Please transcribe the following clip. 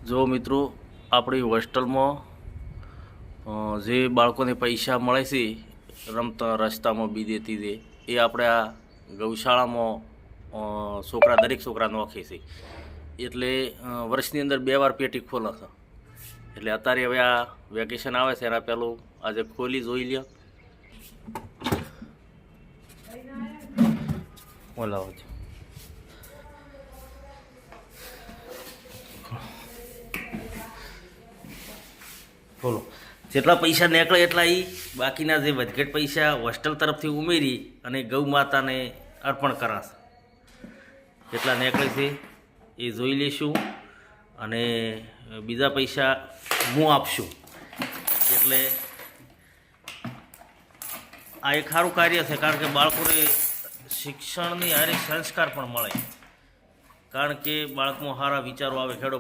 જો મિત્રો આપણી હોસ્ટેલમાં જે બાળકોને પૈસા મળે છે રમતા રસ્તામાં બીજેથી દે એ આપણે આ ગૌશાળામાં દરેક છોકરા નોખે છે. એટલે વર્ષની અંદર 2 વાર પેટી ખોલે છે. એટલે અત્યારે હવે આ વેકેશન આવે છે એના પહેલું આજે ખોલી જોઈ લ્યો. બોલાવો છો બોલો, જેટલા પૈસા નીકળે એટલા એ બાકીના જે વધઘટ પૈસા હોસ્ટેલ તરફથી ઉમેરી અને ગૌ માતાને અર્પણ કરાશે. જેટલા નીકળે છે એ જોઈ લઈશું અને બીજા પૈસા હું આપશું. એટલે આ એક સારું કાર્ય છે, કારણ કે બાળકોને શિક્ષણની હારે સંસ્કાર પણ મળે, કારણ કે બાળકમાં સારા વિચારો આવે. ખેડો